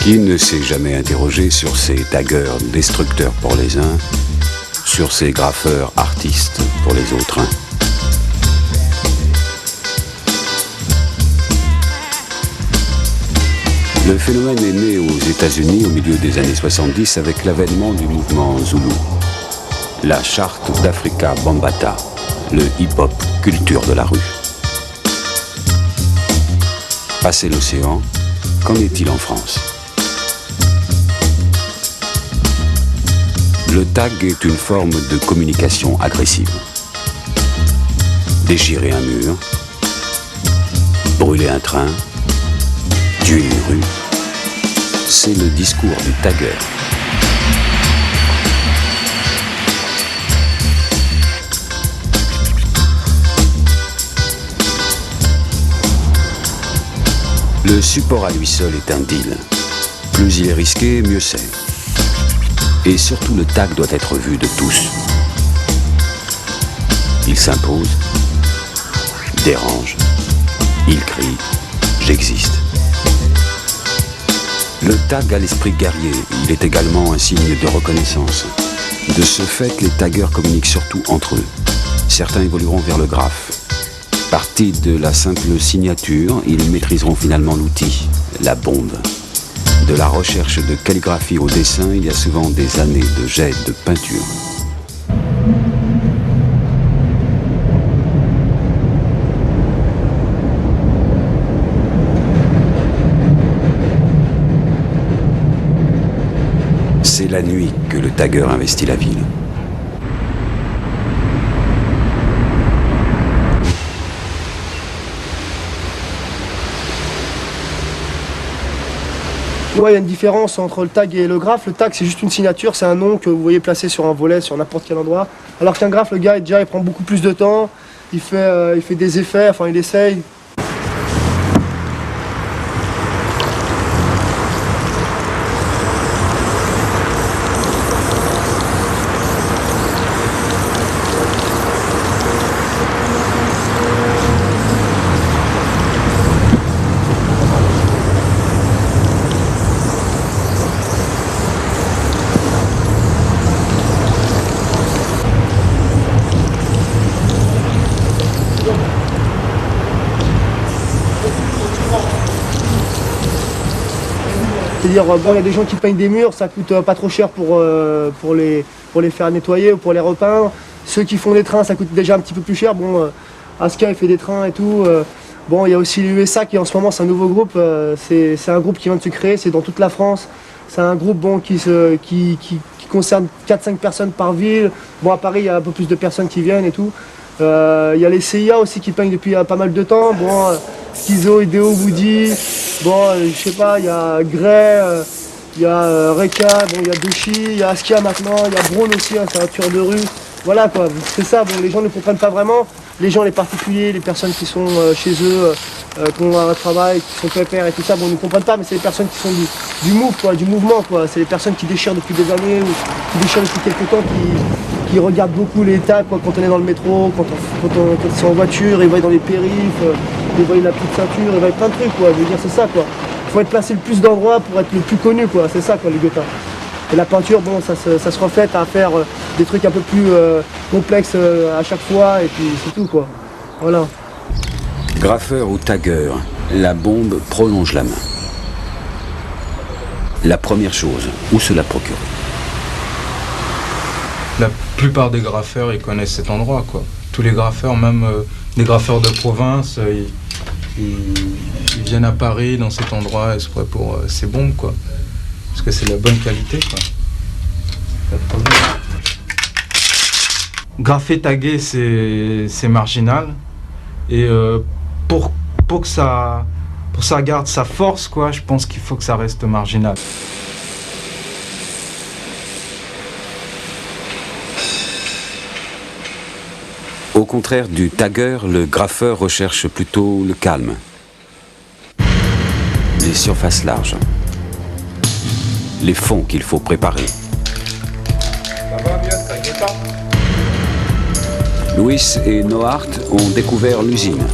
Qui ne s'est jamais interrogé sur ces taggeurs destructeurs pour les uns, sur ces graffeurs artistes pour les autres, hein? Le phénomène est né aux États-Unis au milieu des années 70 avec l'avènement du mouvement Zulu. La charte d'Africa Bambaataa, le hip-hop culture de la rue. Passé l'océan, qu'en est-il en France? Le tag est une forme de communication agressive. Déchirer un mur, brûler un train, tuer une rue, c'est le discours du tagueur. Le support à lui seul est un deal. Plus il est risqué, mieux c'est. Et surtout, le tag doit être vu de tous. Il s'impose, dérange, il crie, j'existe. Le tag a l'esprit guerrier, il est également un signe de reconnaissance. De ce fait, les taggeurs communiquent surtout entre eux. Certains évolueront vers le graphe. Partis de la simple signature, ils maîtriseront finalement l'outil, la bombe. De la recherche de calligraphie au dessin, il y a souvent des années de jets de peinture. C'est la nuit que le tagueur investit la ville. Ouais, il y a une différence entre le tag et le graphe. Le tag, c'est juste une signature, c'est un nom que vous voyez placé sur un volet, sur n'importe quel endroit. Alors qu'un graphe, le gars, il prend beaucoup plus de temps, il fait des effets, enfin il essaye. C'est-à-dire, bon, il y a des gens qui peignent des murs, ça coûte pas trop cher pour les faire nettoyer ou pour les repeindre. Ceux qui font des trains, ça coûte déjà un petit peu plus cher. Bon, Aska, il fait des trains et tout. Bon, il y a aussi les USA qui, en ce moment, c'est un nouveau groupe. C'est un groupe qui vient de se créer, c'est dans toute la France. C'est un groupe bon, qui concerne 4-5 personnes par ville. Bon, à Paris, il y a un peu plus de personnes qui viennent et tout. Il y a les CIA aussi qui peignent depuis pas mal de temps. Bon, Schizo, Ideo, Woody. Bon, je sais pas, il y a Gray, il y a Reka, bon, il y a Doshi, il y a Askia maintenant, il y a Braun aussi, hein, c'est un tueur de rue. Voilà quoi, c'est ça, bon, les gens ne comprennent pas vraiment. Les gens, les particuliers, les personnes qui sont chez eux, qui ont un travail, qui sont pépères et tout ça, bon, ils ne comprennent pas, mais c'est les personnes qui sont du move, quoi, du mouvement, quoi. C'est les personnes qui déchirent depuis des années ou qui déchirent depuis quelques temps, qui regardent beaucoup les tags, quoi, quand on est dans le métro, quand ils sont en voiture, ils voient dans les périphes, ils voient la petite ceinture, ils voient plein de trucs, quoi. Je veux dire, c'est ça, quoi. Il faut être placé le plus d'endroits pour être le plus connu, quoi. C'est ça, quoi, les Gothas. Et la peinture, bon, ça se reflète à faire des trucs un peu plus complexes à chaque fois, et puis c'est tout, quoi. Voilà. Graffeur ou tagueur, la bombe prolonge la main. La première chose, où se la procurer? La plupart des graffeurs, ils connaissent cet endroit, quoi. Tous les graffeurs, même des graffeurs de province, ils viennent à Paris, dans cet endroit, exprès pour ces bombes, quoi. Parce que c'est de la bonne qualité, quoi. Pas de problème. Graffer, taguer, c'est marginal. Et pour que ça garde sa force, quoi, je pense qu'il faut que ça reste marginal. Au contraire du tagueur, le graffeur recherche plutôt le calme. Les surfaces larges. Les fonds qu'il faut préparer. Ça va bien, t'inquiète pas. Louis et Nohart ont découvert l'usine.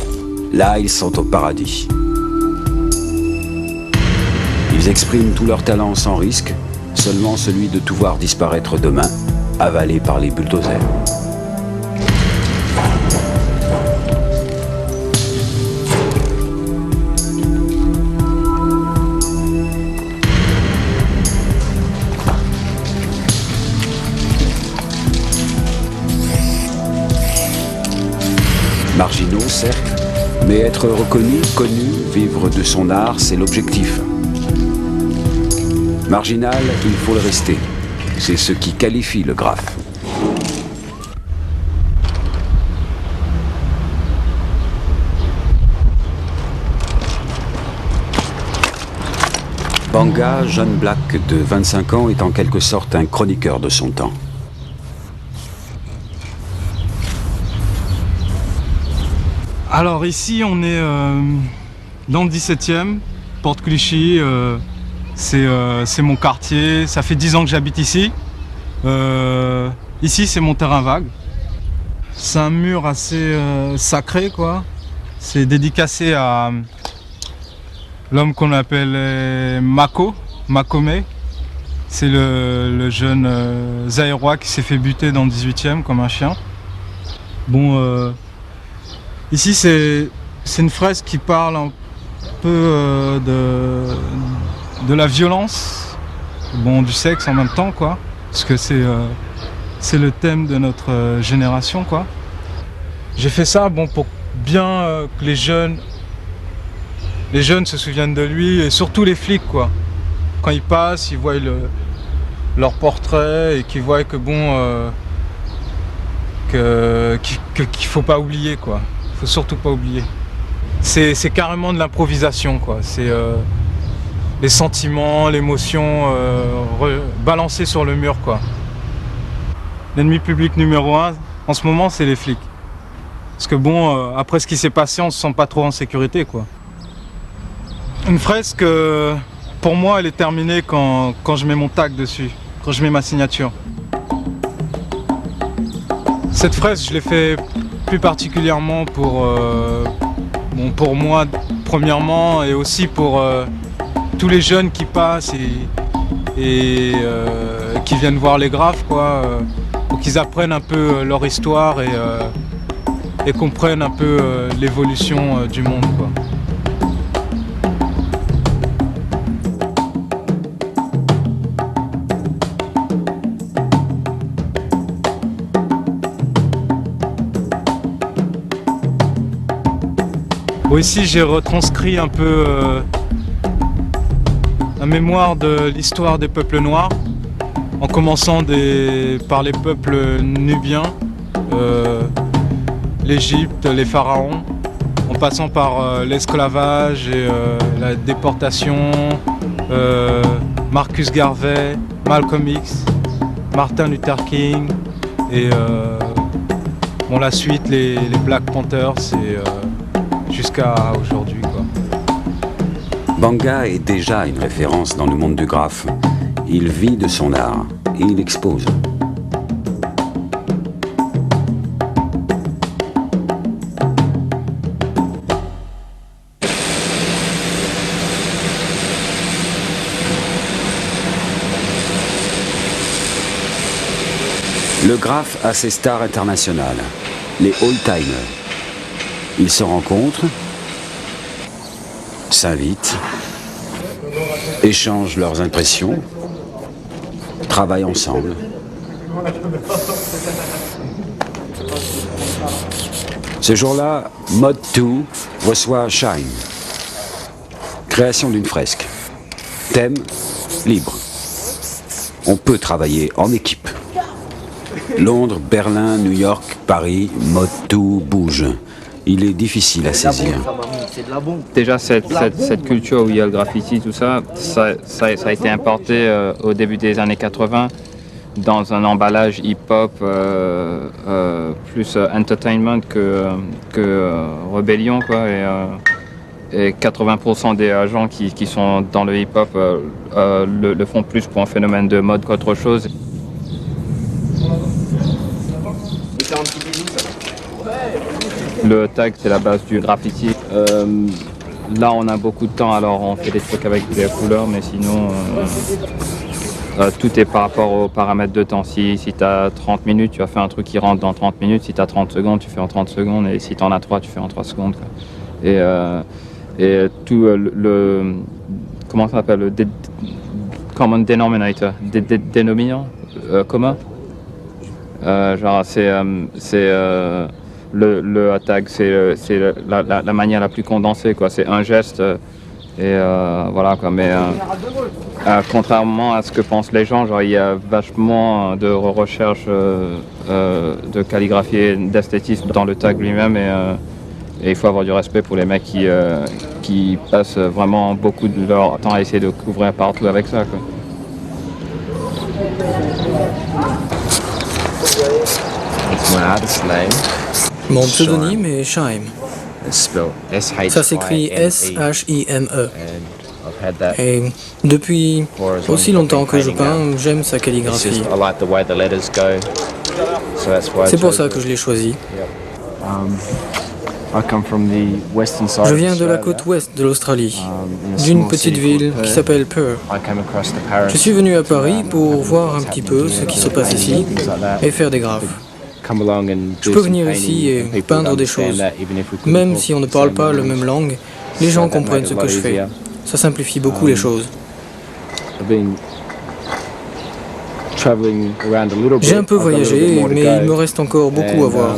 Là, ils sont au paradis. Ils expriment tout leur talent sans risque, seulement celui de tout voir disparaître demain, avalé par les bulldozers. Marginaux, certes, mais être reconnu, connu, vivre de son art, c'est l'objectif. Marginal, il faut le rester. C'est ce qui qualifie le graphe. Banga, jeune black de 25 ans, est en quelque sorte un chroniqueur de son temps. Alors ici on est dans le 17e, Porte Clichy, c'est mon quartier, ça fait 10 ans que j'habite ici. Ici c'est mon terrain vague. C'est un mur assez sacré quoi. C'est dédicacé à l'homme qu'on appelle Makome. C'est le jeune Zaïrois qui s'est fait buter dans le 18e comme un chien. Bon, ici c'est une fresque qui parle un peu de la violence, bon, du sexe en même temps quoi, parce que c'est le thème de notre génération quoi. J'ai fait ça bon, pour bien que les jeunes se souviennent de lui et surtout les flics quoi. Quand ils passent, ils voient leur portrait et qu'ils voient que bon, qu'il faut pas oublier quoi. Faut surtout pas oublier. C'est carrément de l'improvisation quoi. C'est les sentiments, l'émotion balancés sur le mur quoi. L'ennemi public numéro 1 en ce moment c'est les flics. Parce que bon, après ce qui s'est passé, on se sent pas trop en sécurité quoi. Une fresque, pour moi elle est terminée quand je mets mon tag dessus, quand je mets ma signature. Cette fresque je l'ai fait plus particulièrement pour moi premièrement et aussi pour tous les jeunes qui passent et qui viennent voir les graphes quoi, pour qu'ils apprennent un peu leur histoire et comprennent un peu l'évolution du monde quoi. Bon, ici j'ai retranscrit un peu la mémoire de l'histoire des peuples noirs, en commençant par les peuples nubiens, l'Égypte, les pharaons, en passant par l'esclavage et la déportation, Marcus Garvey, Malcolm X, Martin Luther King et bon, la suite les Black Panthers et jusqu'à aujourd'hui quoi. Banga est déjà une référence dans le monde du graphe. Il vit de son art et il expose. Le graphe a ses stars internationales, les old-timers. Ils se rencontrent, s'invitent, échangent leurs impressions, travaillent ensemble. Ce jour-là, Mode 2 reçoit Shine. Création d'une fresque. Thème, libre. On peut travailler en équipe. Londres, Berlin, New York, Paris, Mode 2 bouge. Il est difficile à saisir. Déjà, cette culture où il y a le graffiti, tout ça, ça a été importé au début des années 80 dans un emballage hip-hop plus entertainment que rébellion, quoi. Et 80% des gens qui sont dans le hip-hop le font plus pour un phénomène de mode qu'autre chose. Le tag, c'est la base du graffiti. là, on a beaucoup de temps, alors on fait des trucs avec des couleurs, mais sinon, tout est par rapport aux paramètres de temps. Si tu as 30 minutes, tu vas faire un truc qui rentre dans 30 minutes. Si tu as 30 secondes, tu fais en 30 secondes. Et si tu en as 3, tu fais en 3 secondes. Quoi. Et tout comment ça s'appelle, le common denominator, dénominant commun. Genre, c'est le tag, c'est la manière la plus condensée, quoi. C'est un geste voilà, quoi. Mais contrairement à ce que pensent les gens, genre, il y a vachement de recherche de calligraphie et d'esthétisme dans le tag lui-même, et il faut avoir du respect pour les mecs qui passent vraiment beaucoup de leur temps à essayer de couvrir partout avec ça, quoi. Mon pseudonyme est Shaim. Ça s'écrit S-H-I-M-E. Et depuis aussi longtemps que je peins, j'aime sa calligraphie. C'est pour ça que je l'ai choisi. Je viens de la côte ouest de l'Australie, d'une petite ville qui s'appelle Perth. Je suis venu à Paris pour voir un petit peu ce qui se passe ici et faire des graphes. Je peux venir ici et peindre des choses. Même si on ne parle pas la même langue, les gens comprennent ce que je fais. Ça simplifie beaucoup les choses. J'ai un peu voyagé, mais il me reste encore beaucoup à voir.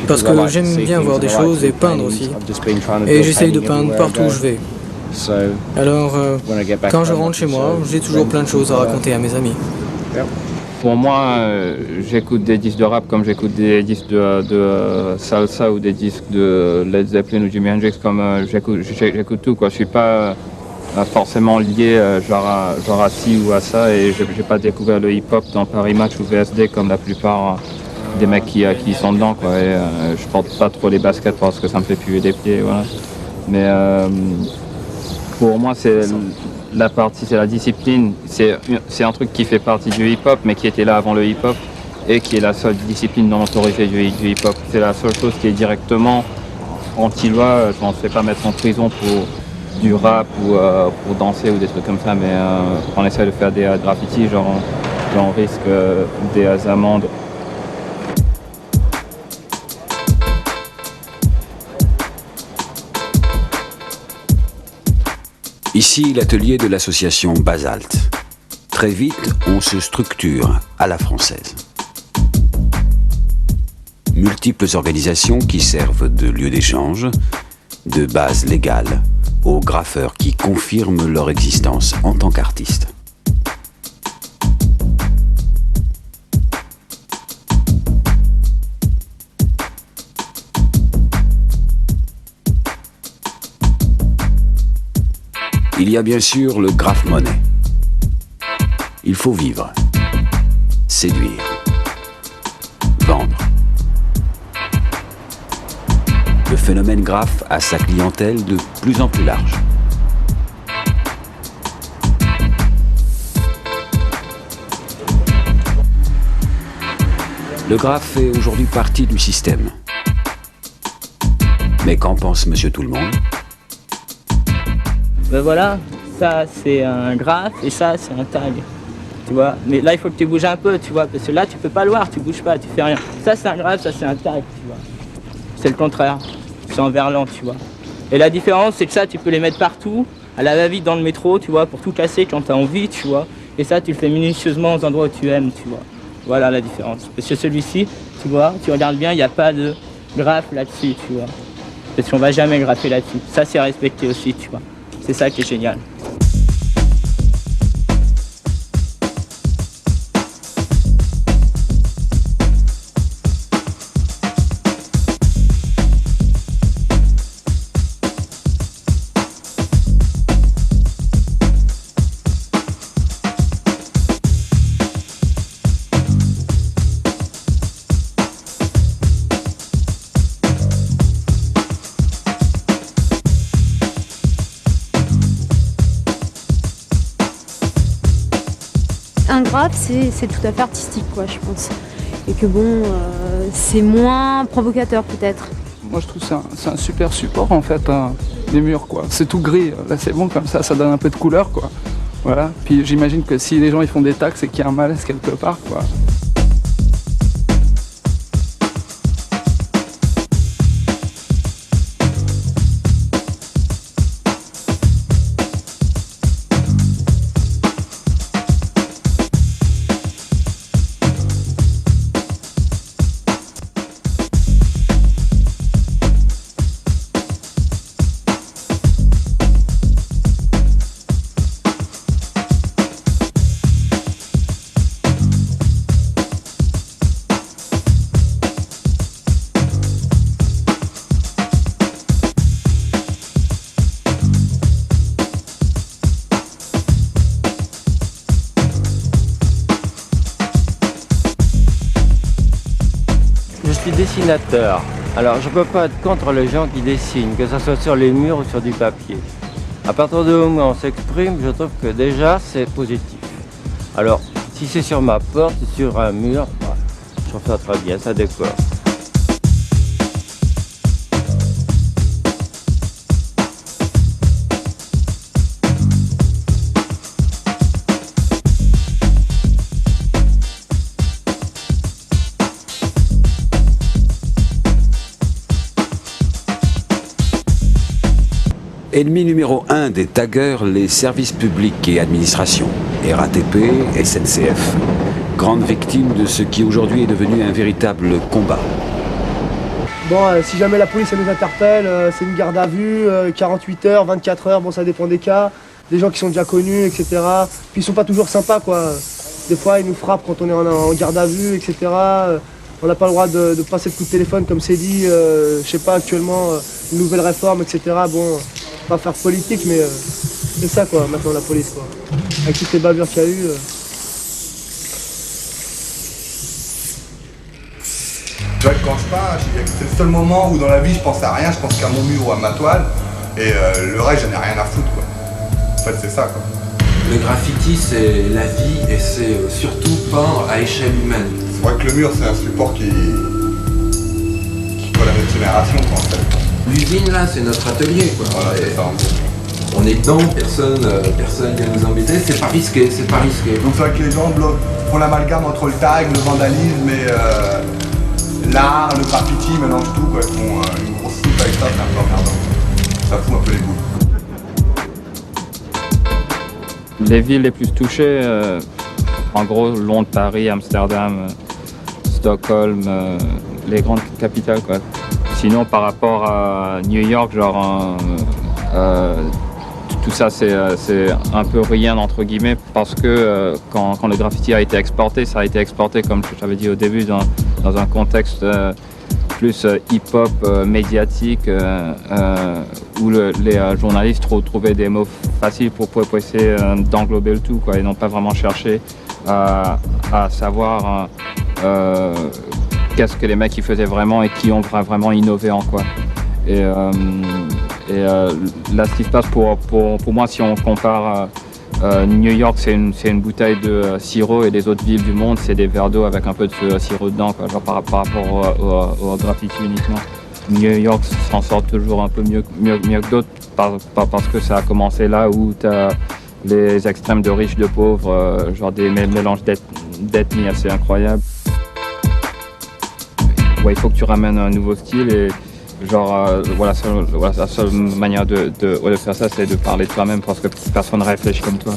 Parce que j'aime bien voir des choses et peindre aussi. Et j'essaye de peindre partout où je vais. Alors, quand je rentre chez moi, j'ai toujours plein de choses à raconter à mes amis. Pour moi, j'écoute des disques de rap comme j'écoute des disques de salsa ou des disques de Led Zeppelin ou Jimi Hendrix, comme j'écoute tout, quoi. Je suis pas forcément lié genre à ci ou à ça, et j'ai pas découvert le hip-hop dans Paris Match ou VSD comme la plupart des mecs qui sont dedans, quoi. Et je porte pas trop les baskets parce que ça me fait puer des pieds, voilà. Mais pour moi, c'est la discipline, c'est un truc qui fait partie du hip-hop, mais qui était là avant le hip-hop, et qui est la seule discipline non autorisée du hip-hop. C'est la seule chose qui est directement anti-loi. On ne se fait pas mettre en prison pour du rap ou pour danser ou des trucs comme ça, mais on essaie de faire des graffitis, genre on risque des amendes. Ici, l'atelier de l'association Basalte. Très vite, on se structure à la française. Multiples organisations qui servent de lieu d'échange, de base légale, aux graffeurs qui confirment leur existence en tant qu'artistes. Il y a bien sûr le graphe-monnaie. Il faut vivre, séduire, vendre. Le phénomène graphe a sa clientèle de plus en plus large. Le graphe fait aujourd'hui partie du système. Mais qu'en pense Monsieur Tout-le-Monde ? Ben voilà, ça c'est un graphe et ça c'est un tag, tu vois. Mais là il faut que tu bouges un peu, tu vois, parce que là tu peux pas le voir, tu bouges pas, tu fais rien. Ça c'est un graphe, ça c'est un tag, tu vois. C'est le contraire, c'est en verlan, tu vois. Et la différence c'est que ça tu peux les mettre partout, à la va-vite dans le métro, tu vois, pour tout casser quand tu as envie, tu vois. Et ça tu le fais minutieusement aux endroits où tu aimes, tu vois. Voilà la différence. Parce que celui-ci, tu vois, tu regardes bien, il n'y a pas de graphe là-dessus, tu vois. Parce qu'on va jamais graffer là-dessus. Ça c'est respecté aussi, tu vois. C'est ça qui est génial. Un graphe, c'est tout à fait artistique, quoi, je pense. Et que bon, c'est moins provocateur peut-être. Moi je trouve que c'est un super support en fait. les murs, quoi. C'est tout gris, là c'est bon, comme ça donne un peu de couleur, quoi. Voilà, puis j'imagine que si les gens ils font des tags, c'est qu'il y a un malaise quelque part, quoi. Je suis dessinateur. Alors je ne peux pas être contre les gens qui dessinent, que ce soit sur les murs ou sur du papier. À partir du moment où on s'exprime, je trouve que déjà c'est positif. Alors si c'est sur ma porte, sur un mur, bah, je trouve ça très bien, ça décore. Ennemi numéro 1 des taggers, les services publics et administrations, RATP, SNCF. Grande victime de ce qui aujourd'hui est devenu un véritable combat. Bon, si jamais la police elle nous interpelle, c'est une garde à vue, 48 heures, 24 heures, bon ça dépend des cas. Des gens qui sont déjà connus, etc. Puis ils sont pas toujours sympas, quoi. Des fois ils nous frappent quand on est en garde à vue, etc. On n'a pas le droit de passer de coup de téléphone comme c'est dit, je sais pas, actuellement, une nouvelle réforme, etc. Bon, pas faire politique, mais c'est ça, quoi, maintenant la police, quoi. Avec toutes les bavures qu'il y a eu. Tu vois, quand je peins, c'est le seul moment où dans la vie je pense à rien, je pense qu'à mon mur ou à ma toile, et le reste j'en ai rien à foutre, quoi. En fait c'est ça, quoi. Le graffiti c'est la vie et c'est surtout peint à échelle humaine. C'est vrai que le mur c'est un support qui colle à notre génération, quoi, en fait. L'usine là c'est notre atelier, quoi. Voilà, c'est ça. On est dedans, personne vient nous embêter, c'est pas risqué, c'est pas risqué. Donc c'est vrai que les gens font l'amalgame entre le tag, le vandalisme et l'art, le graffiti, mélangent tout, quoi. Ils font une grosse soupe avec ça, c'est un peu emmerdant. Ça fout un peu les boules. Les villes les plus touchées, en gros Londres, Paris, Amsterdam, Stockholm, les grandes capitales, quoi. Sinon par rapport à New York, genre tout ça c'est un peu rien entre guillemets parce que quand le graffiti a été exporté, ça a été exporté comme je t'avais dit au début dans un contexte plus hip-hop médiatique où les journalistes trouvaient des mots faciles pour essayer d'englober le tout, quoi, et n'ont pas vraiment cherché à savoir qu'est-ce que les mecs ils faisaient vraiment et qui ont vraiment innové en quoi. Et là, ce qui se passe pour moi, si on compare New York, c'est une bouteille de sirop et les autres villes du monde, c'est des verres d'eau avec un peu de sirop dedans, quoi, genre par rapport au graffiti uniquement. New York s'en sort toujours un peu mieux que d'autres parce que ça a commencé là où tu as les extrêmes de riches, de pauvres, genre des mélanges d'ethnies assez incroyables. Ouais, il faut que tu ramènes un nouveau style et genre, voilà, la seule manière de faire ça, c'est de parler de toi-même parce que personne ne réfléchit comme toi.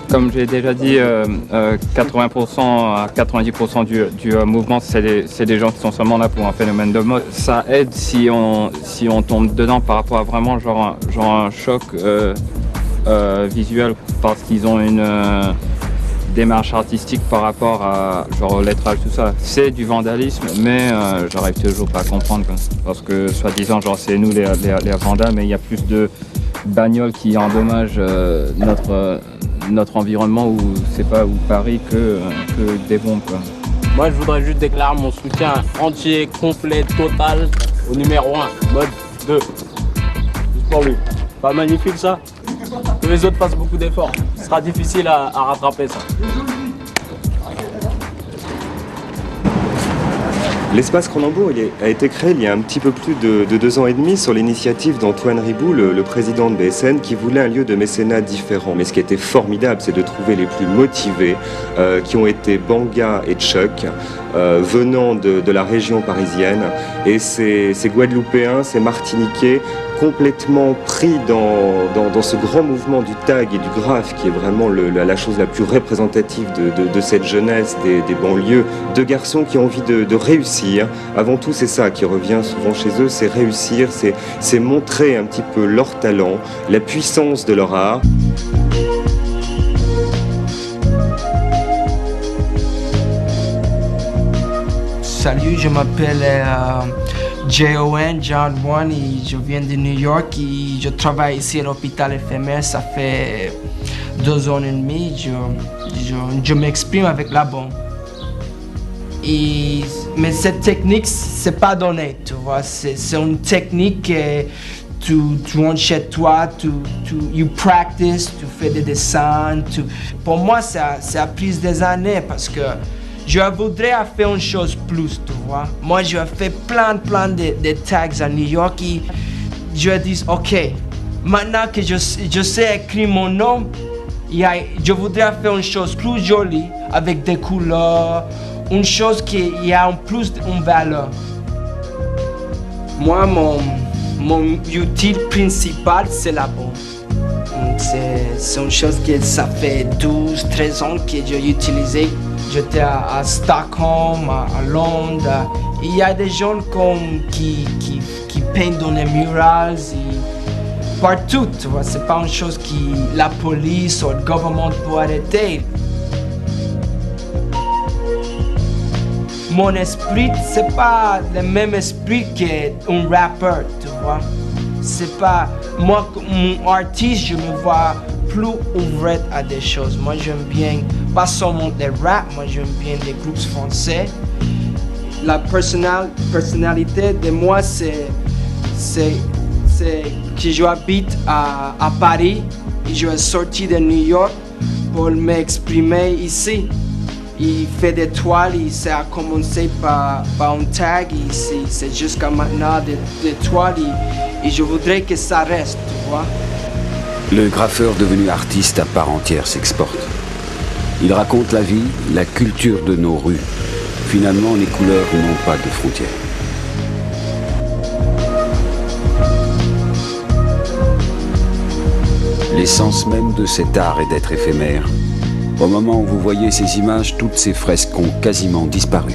Comme j'ai déjà dit, 80% à 90% du mouvement, c'est des gens qui sont seulement là pour un phénomène de mode. Ça aide si on tombe dedans par rapport à vraiment genre un choc visuel parce qu'ils ont une démarche artistique par rapport à genre au lettrage, tout ça. C'est du vandalisme, mais j'arrive toujours pas à comprendre, quoi. Parce que soi-disant genre c'est nous les vandales, mais il y a plus de bagnoles qui endommagent notre environnement ou Paris que des bombes, quoi. Moi je voudrais juste déclarer mon soutien entier, complet, total au numéro 1, mode 2. Juste pour lui. Pas magnifique ça? Que les autres fassent beaucoup d'efforts. Ce sera difficile à rattraper ça. L'espace Cronenbourg a été créé il y a un petit peu plus de 2 ans et demi sur l'initiative d'Antoine Riboud, le président de BSN, qui voulait un lieu de mécénat différent. Mais ce qui était formidable, c'est de trouver les plus motivés, qui ont été Banga et Chuck, venant de la région parisienne. Et ces Guadeloupéens, ces Martiniquais, complètement pris dans ce grand mouvement du tag et du graphe qui est vraiment la chose la plus représentative de cette jeunesse des banlieues, de garçons qui ont envie de réussir. Avant tout, c'est ça qui revient souvent chez eux, c'est réussir, c'est montrer un petit peu leur talent, la puissance de leur art. Salut, je m'appelle John One, et je viens de New York et je travaille ici à l'hôpital éphémère. Ça fait 2 ans et demi. Je m'exprime avec la bombe. Mais cette technique, c'est pas donné, tu vois. C'est une technique que tu rentres chez toi, you practice, tu fais des dessins. Pour moi, ça a pris des années parce que je voudrais faire une chose plus, tu vois. Moi, je fais plein de tags à New York et je dis, ok, maintenant que je sais écrire mon nom, je voudrais faire une chose plus jolie, avec des couleurs, une chose qui a en plus une valeur. Moi, mon outil principal, c'est la bombe. C'est une chose que ça fait 12-13 ans que j'ai utilisé. J'étais à Stockholm, à Londres. Il y a des gens qui peignent dans les murals partout. Tu vois, c'est pas une chose que la police ou le gouvernement peut arrêter. Mon esprit, c'est pas le même esprit qu'un rappeur, tu vois. C'est pas moi, mon artiste, je me vois plus ouvert à des choses. Moi, j'aime bien pas seulement des rap, moi j'aime bien des groupes français. La personnalité de moi, c'est que j'habite à Paris et je suis sorti de New York pour m'exprimer ici. Il fait des toiles, ça a commencé par un tag, c'est jusqu'à maintenant des toiles et je voudrais que ça reste, tu vois. Le graffeur devenu artiste à part entière s'exporte. Il raconte la vie, la culture de nos rues. Finalement, les couleurs n'ont pas de frontières. L'essence même de cet art est d'être éphémère. Au moment où vous voyez ces images, toutes ces fresques ont quasiment disparu.